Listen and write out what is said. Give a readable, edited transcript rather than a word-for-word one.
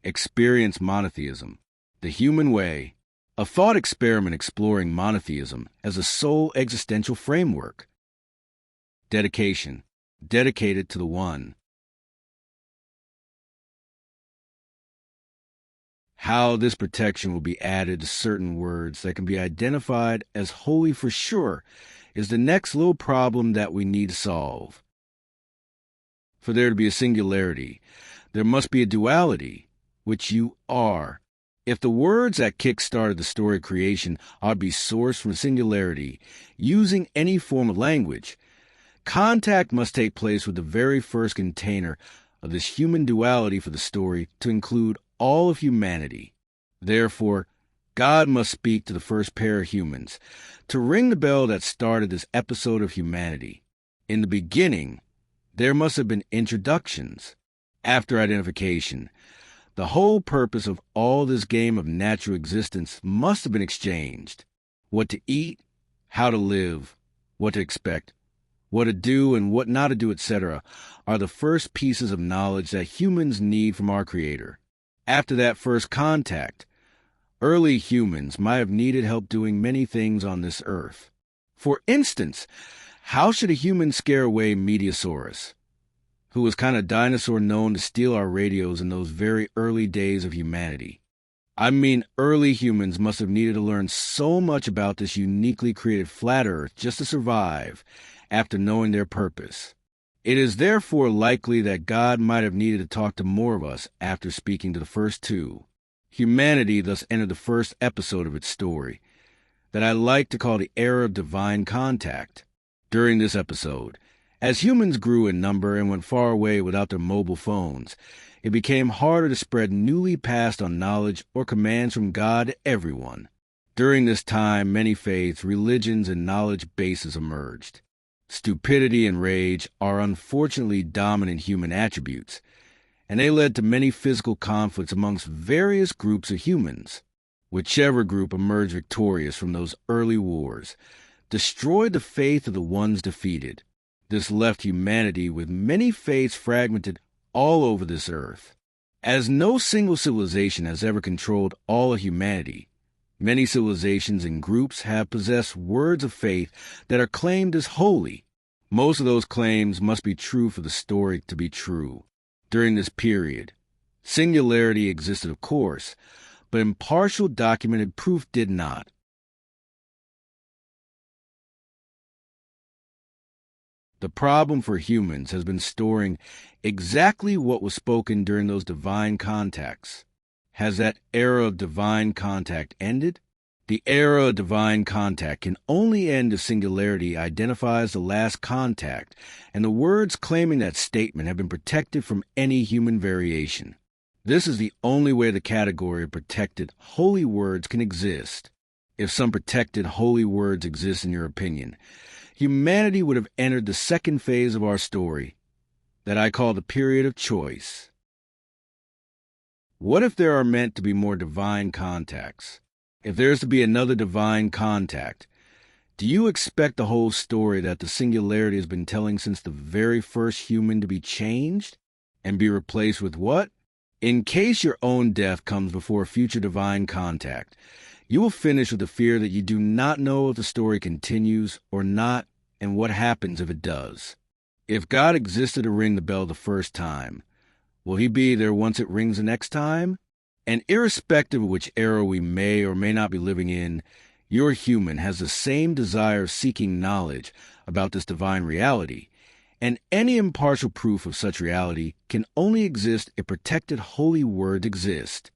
Experience Monotheism, The Human Way, a thought experiment exploring monotheism as a sole existential framework. Dedication, dedicated to the One. How this protection will be added to certain words that can be identified as holy for sure is the next little problem that we need to solve. For there to be a singularity, there must be a duality, which you are. If the words that kick-started the story creation are to be sourced from singularity, using any form of language, contact must take place with the very first container of this human duality for the story to include all of humanity. Therefore, God must speak to the first pair of humans to ring the bell that started this episode of humanity. In the beginning, there must have been introductions. After identification, the whole purpose of all this game of natural existence must have been exchanged. What to eat, how to live, what to expect, what to do and what not to do, etc., are the first pieces of knowledge that humans need from our Creator. After that first contact, early humans might have needed help doing many things on this earth. For instance, how should a human scare away Meteosaurus, who was kind of dinosaur known to steal our radios in those very early days of humanity? I mean, early humans must have needed to learn so much about this uniquely created flat Earth just to survive after knowing their purpose. It is therefore likely that God might have needed to talk to more of us after speaking to the first two. Humanity thus entered the first episode of its story, that I like to call the era of divine contact. During this episode, as humans grew in number and went far away without their mobile phones, it became harder to spread newly passed on knowledge or commands from God to everyone. During this time, many faiths, religions, and knowledge bases emerged. Stupidity and rage are unfortunately dominant human attributes, and they led to many physical conflicts amongst various groups of humans. Whichever group emerged victorious from those early wars destroyed the faith of the ones defeated. This left humanity with many faiths fragmented all over this earth. As no single civilization has ever controlled all of humanity, many civilizations and groups have possessed words of faith that are claimed as holy. Most of those claims must be true for the story to be true. During this period, singularity existed, of course, but impartial documented proof did not. The problem for humans has been storing exactly what was spoken during those divine contacts. Has that era of divine contact ended? The era of divine contact can only end if singularity identifies the last contact, and the words claiming that statement have been protected from any human variation. This is the only way the category of protected holy words can exist. If some protected holy words exist in your opinion, humanity would have entered the second phase of our story, that I call the period of choice. What if there are meant to be more divine contacts? If there is to be another divine contact, do you expect the whole story that the singularity has been telling since the very first human to be changed and be replaced with what? In case your own death comes before future divine contact, you will finish with the fear that you do not know if the story continues or not and what happens if it does. If God existed to ring the bell the first time, will he be there once it rings the next time? And irrespective of which era we may or may not be living in, your human has the same desire of seeking knowledge about this divine reality, and any impartial proof of such reality can only exist if protected holy words exist.